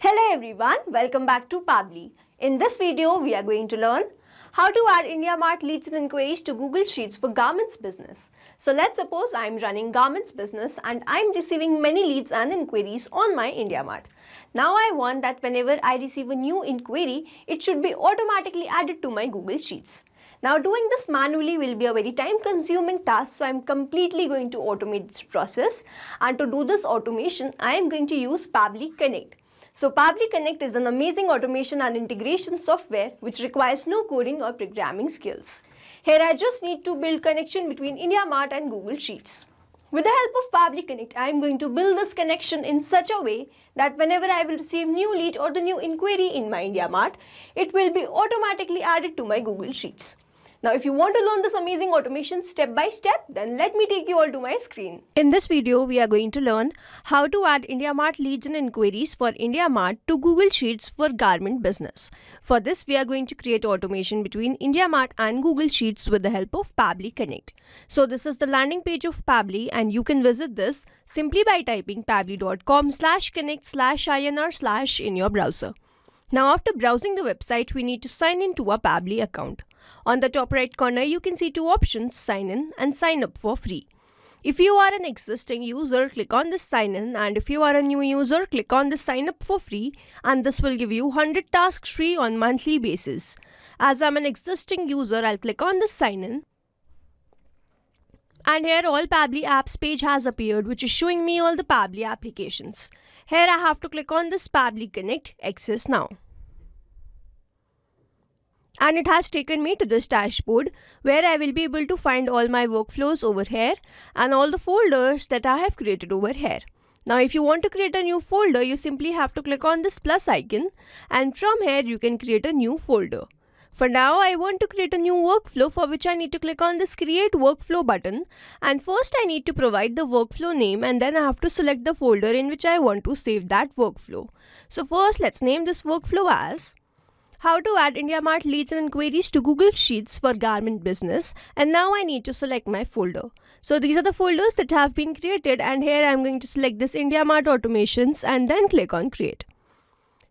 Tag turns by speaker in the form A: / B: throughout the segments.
A: Hello everyone, welcome back to Pabbly. In this video, we are going to learn how to add IndiaMart leads and inquiries to Google Sheets for garments business. So let's suppose I am running garments business and I am receiving many leads and inquiries on my IndiaMart. Now I want that whenever I receive a new inquiry, it should be automatically added to my Google Sheets. Now doing this manually will be a very time consuming task, so I am completely going to automate this process, and to do this automation I am going to use Pabbly Connect. So Pabbly Connect is an amazing automation and integration software which requires no coding or programming skills. Here I just need to build connection between IndiaMart and Google Sheets. With the help of Pabbly Connect, I am going to build this connection in such a way that whenever I will receive new lead or the new inquiry in my IndiaMart, it will be automatically added to my Google Sheets. Now, if you want to learn this amazing automation step by step, then let me take you all to my screen. In this video, we are going to learn how to add IndiaMart leads and inquiries for IndiaMart to Google Sheets for garment business. For this, we are going to create automation between IndiaMart and Google Sheets with the help of Pabbly Connect. So this is the landing page of Pabbly, and you can visit this simply by typing pabbly.com/connect/inr/ in your browser. Now, after browsing the website, we need to sign in to our Pabbly account. On the top right corner, you can see two options, sign in and sign up for free. If you are an existing user, click on this sign in, and if you are a new user, click on this sign up for free, and this will give you 100 tasks free on monthly basis. As I'm an existing user, I'll click on this sign in. And here all Pabbly apps page has appeared, which is showing me all the Pabbly applications. Here I have to click on this Pabbly Connect Access Now. And it has taken me to this dashboard where I will be able to find all my workflows over here and all the folders that I have created over here. Now if you want to create a new folder, you simply have to click on this plus icon, and from here you can create a new folder. For now, I want to create a new workflow, for which I need to click on this create workflow button, and first I need to provide the workflow name, and then I have to select the folder in which I want to save that workflow. So first let's name this workflow as how to add IndiaMart leads and inquiries to Google Sheets for garment business, and now I need to select my folder. So these are the folders that have been created, and here I am going to select this IndiaMart automations and then click on create.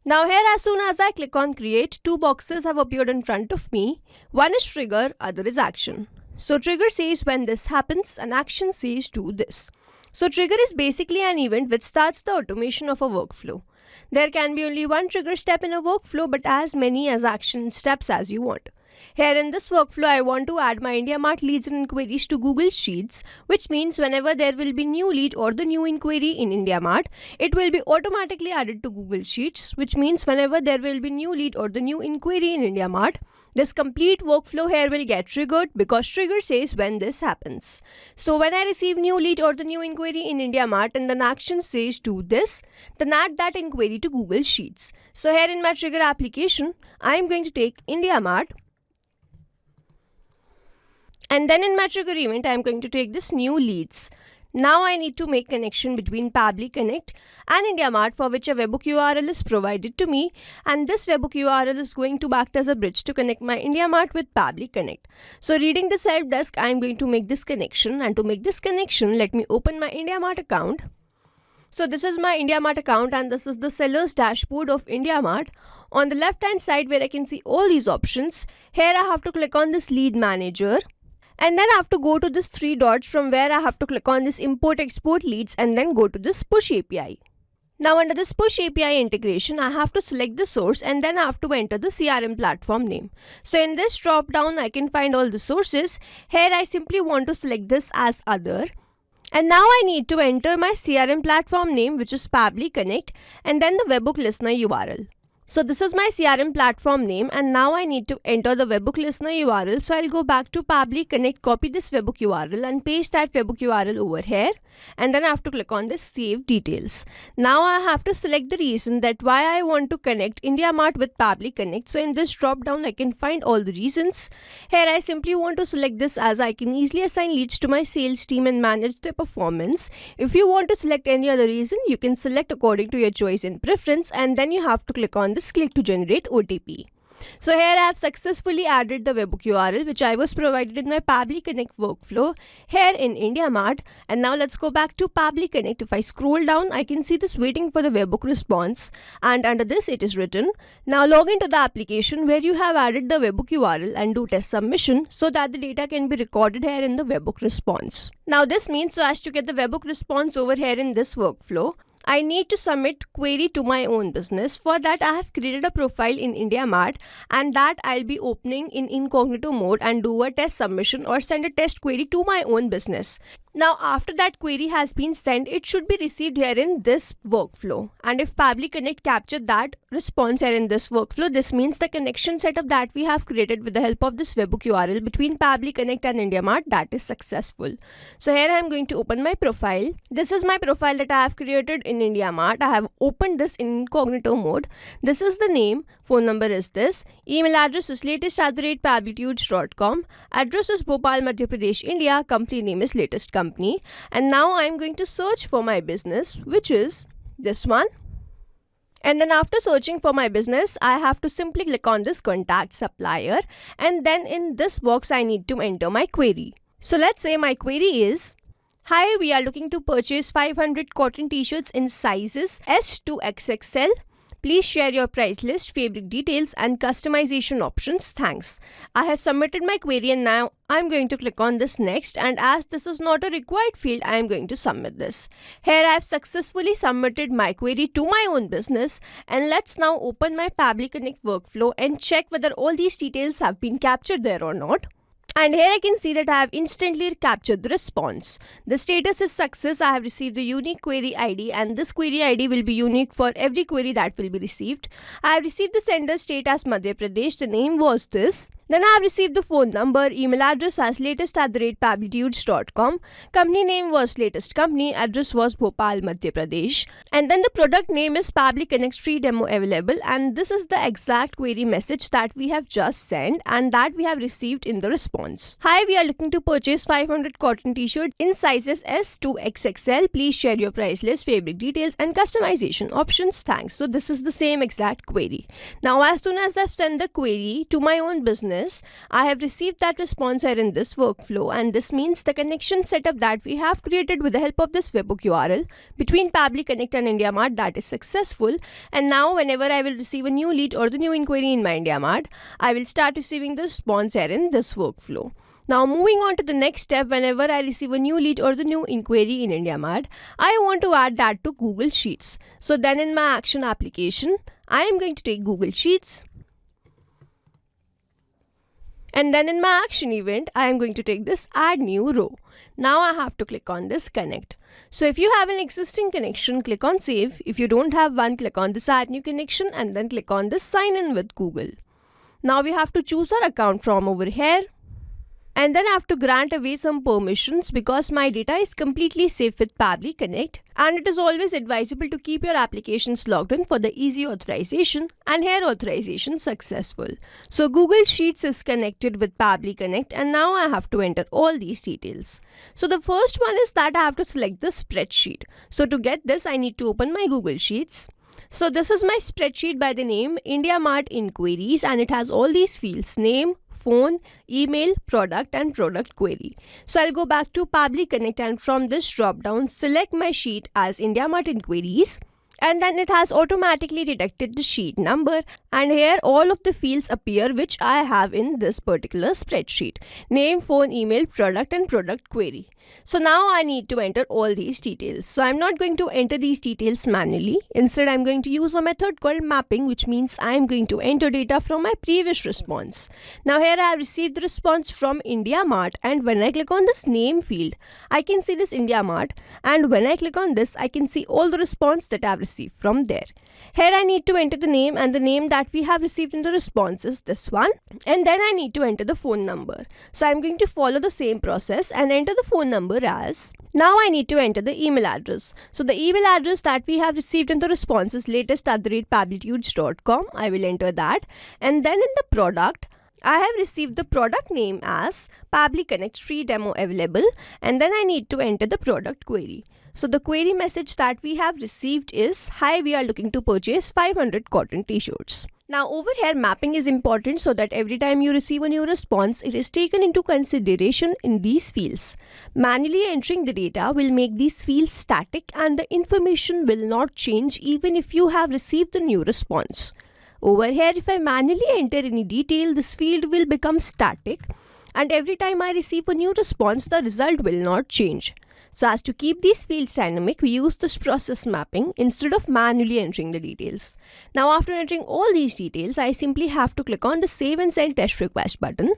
A: Now here, as soon as I click on create, two boxes have appeared in front of me. One is trigger, other is action. So trigger says when this happens and action says do this. So trigger is basically an event which starts the automation of a workflow. There can be only one trigger step in a workflow, but as many as action steps as you want. Here in this workflow, I want to add my IndiaMart leads and inquiries to Google Sheets, which means whenever there will be new lead or the new inquiry in IndiaMart, it will be automatically added to Google Sheets, which means whenever there will be new lead or the new inquiry in IndiaMart, this complete workflow here will get triggered, because trigger says when this happens. So when I receive new lead or the new inquiry in IndiaMart and then action says do this, then add that inquiry to Google Sheets. So here in my trigger application, I am going to take IndiaMart, and then in my trigger event, I am going to take this new leads. Now I need to make connection between Pabbly Connect and IndiaMart, for which a webhook URL is provided to me, and this webhook URL is going to act as a bridge to connect my IndiaMart with Pabbly Connect. So reading this help desk, I am going to make this connection, and to make this connection, let me open my IndiaMart account. So this is my IndiaMart account, and this is the seller's dashboard of IndiaMart. On the left hand side where I can see all these options, here I have to click on this lead manager. And then I have to go to this three dots, from where I have to click on this import export leads and then go to this push API. Now under this push API integration, I have to select the source, and then I have to enter the CRM platform name. So in this drop down, I can find all the sources. Here I simply want to select this as other. And now I need to enter my CRM platform name, which is Pabbly Connect, and then the webhook listener URL. So this is my CRM platform name, and now I need to enter the webhook listener URL. So I'll go back to Pabbly Connect, copy this webhook URL and paste that webhook URL over here, and then I have to click on this save details. Now I have to select the reason that why I want to connect IndiaMart with Pabbly Connect. So in this drop down, I can find all the reasons. Here I simply want to select this, as I can easily assign leads to my sales team and manage their performance. If you want to select any other reason, you can select according to your choice and preference, and then you have to click on this click to generate OTP. So here I have successfully added the webhook URL which I was provided in my Pabbly Connect workflow here in IndiaMart. And now let's go back to Pabbly Connect. If I scroll down, I can see this waiting for the webhook response, and under this it is written, now log into the application where you have added the webhook URL and do test submission so that the data can be recorded here in the webhook response. Now this means, so as to get the webhook response over here in this workflow, I need to submit query to my own business. For that I have created a profile in IndiaMart, and that I'll be opening in incognito mode and do a test submission or send a test query to my own business. Now after that query has been sent, it should be received here in this workflow. And if Pabbly Connect captured that response here in this workflow, this means the connection setup that we have created with the help of this webhook URL between Pabbly Connect and IndiaMart, that is successful. So here I am going to open my profile. This is my profile that I have created in IndiaMart. I have opened this in incognito mode. This is the name, phone number is this, email address is latest@pabblitudes.com, address is Bhopal, Madhya Pradesh, India, company name is Latest Company, and now I am going to search for my business, which is this one. And then after searching for my business, I have to simply click on this contact supplier, and then in this box I need to enter my query. So let's say my query is, hi, we are looking to purchase 500 cotton t-shirts in sizes S to XXL. Please share your price list, fabric details and customization options. Thanks. I have submitted my query and now I'm going to click on this next, and as this is not a required field, I am going to submit this. Here I have successfully submitted my query to my own business, and let's now open my Pabbly Connect workflow and check whether all these details have been captured there or not. And here I can see that I have instantly captured the response. The status is success. I have received the unique query ID, and this query ID will be unique for every query that will be received. I have received the sender state as Madhya Pradesh. The name was this. Then I have received the phone number, email address as latest@pabblitudes.com. Company name was Latest Company, address was Bhopal, Madhya Pradesh. And then the product name is Pabbly Connect free demo available, and this is the exact query message that we have just sent and that we have received in the response. Hi, we are looking to purchase 500 cotton t-shirts in sizes S to XXL. Please share your price list, fabric details and customization options. Thanks. So this is the same exact query. Now as soon as I've sent the query to my own business, I have received that response here in this workflow, and this means the connection setup that we have created with the help of this webhook URL between Pabbly Connect and IndiaMart, that is successful. And now whenever I will receive a new lead or the new inquiry in my IndiaMart, I will start receiving the response here in this workflow. Now moving on to the next step, whenever I receive a new lead or the new inquiry in IndiaMart, I want to add that to Google Sheets. So then in my action application, I am going to take Google Sheets. And then in my action event, I am going to take this add new row. Now I have to click on this connect. So if you have an existing connection, click on save. If you don't have one, click on this add new connection and then click on this sign in with Google. Now we have to choose our account from over here. And then I have to grant away some permissions because my data is completely safe with Pabbly Connect, and it is always advisable to keep your applications logged in for the easy authorization, and here authorization successful. So Google Sheets is connected with Pabbly Connect, and now I have to enter all these details. So the first one is that I have to select the spreadsheet. So to get this, I need to open my Google Sheets. So this is my spreadsheet by the name IndiaMart Inquiries, and it has all these fields: name, phone, email, product and product query. So I'll go back to Pabbly Connect and from this drop down select my sheet as IndiaMart Inquiries, and then it has automatically detected the sheet number, and here all of the fields appear which I have in this particular spreadsheet: name, phone, email, product and product query. So now I need to enter all these details. So I'm not going to enter these details manually. Instead, I'm going to use a method called mapping, which means I'm going to enter data from my previous response. Now here I have received the response from IndiaMart, and when I click on this name field, I can see this IndiaMart, and when I click on this, I can see all the response that I've received from there. Here I need to enter the name, and the name that we have received in the response is this one, and then I need to enter the phone number. So I'm going to follow the same process and enter the phone number as. Now I need to enter the email address. So the email address that we have received in the response is latest@pabblitudes.com. I will enter that, and then in the product, I have received the product name as Pabbly Connect free demo available, and then I need to enter the product query. So the query message that we have received is, hi, we are looking to purchase 500 cotton t-shirts. Now over here, mapping is important so that every time you receive a new response, it is taken into consideration in these fields. Manually entering the data will make these fields static and the information will not change even if you have received the new response. Over here, if I manually enter any detail, this field will become static and every time I receive a new response, the result will not change. So as to keep these fields dynamic, we use this process mapping instead of manually entering the details. Now after entering all these details, I simply have to click on the Save and Send Test Request button.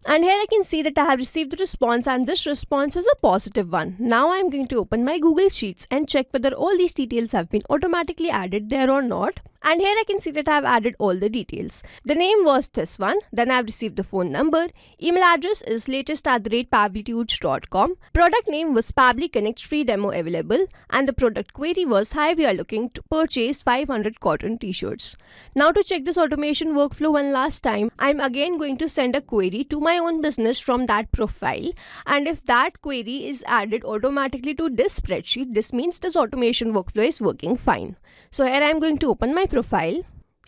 A: And here I can see that I have received the response and this response is a positive one. Now I am going to open my Google Sheets and check whether all these details have been automatically added there or not. And here I can see that I have added all the details. The name was this one. Then I have received the phone number. Email address is latest@pablitudes.com. Product name was Pably Connect free demo available. And the product query was, hi, we are looking to purchase 500 cotton t-shirts. Now to check this automation workflow one last time, I am again going to send a query to my own business from that profile. And if that query is added automatically to this spreadsheet, this means this automation workflow is working fine. So here I am going to open my profile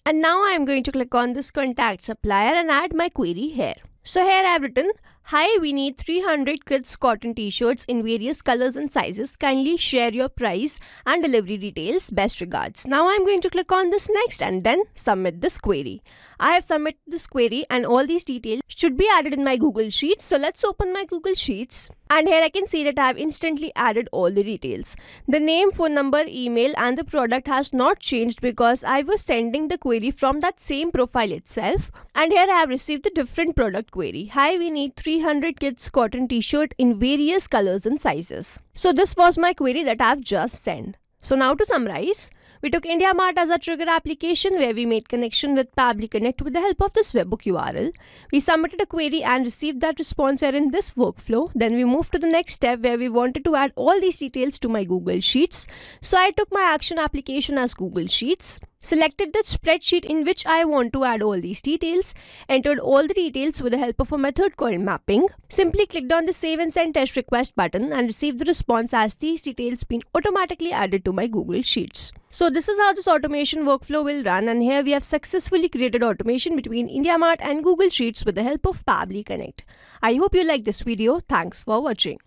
A: and now I am going to click on this contact supplier and add my query here. So here I have written, hi, we need 300 kids cotton t-shirts in various colors and sizes. Kindly share your price and delivery details. Best regards. Now I am going to click on this next and then submit this query. I have submitted this query and all these details should be added in my Google Sheets. So let's open my Google Sheets. And here I can see that I have instantly added all the details. The name, phone number, email and the product has not changed because I was sending the query from that same profile itself. And here I have received a different product query. Hi, we need 300 kids cotton t-shirt in various colors and sizes. So this was my query that I have just sent. So now to summarize, we took IndiaMart as a trigger application where we made connection with Pably Connect with the help of this webhook URL. We submitted a query and received that response error in this workflow. Then we moved to the next step where we wanted to add all these details to my Google Sheets. So I took my action application as Google Sheets, selected the spreadsheet in which I want to add all these details, entered all the details with the help of a method called mapping, simply clicked on the Save and Send Test Request button and received the response as these details been automatically added to my Google Sheets. So this is how this automation workflow will run, and here we have successfully created automation between IndiaMart and Google Sheets with the help of Pably Connect. I hope you like this video. Thanks for watching.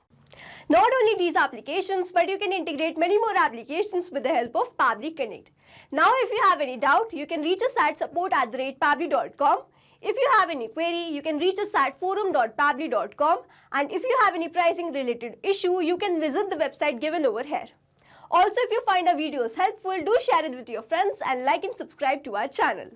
A: Not only these applications, but you can integrate many more applications with the help of Pably Connect. Now if you have any doubt, you can reach us at support@pably.com. If you have any query, you can reach us at forum.pably.com. And if you have any pricing related issue, you can visit the website given over here. Also, if you find our videos helpful, do share it with your friends and like and subscribe to our channel.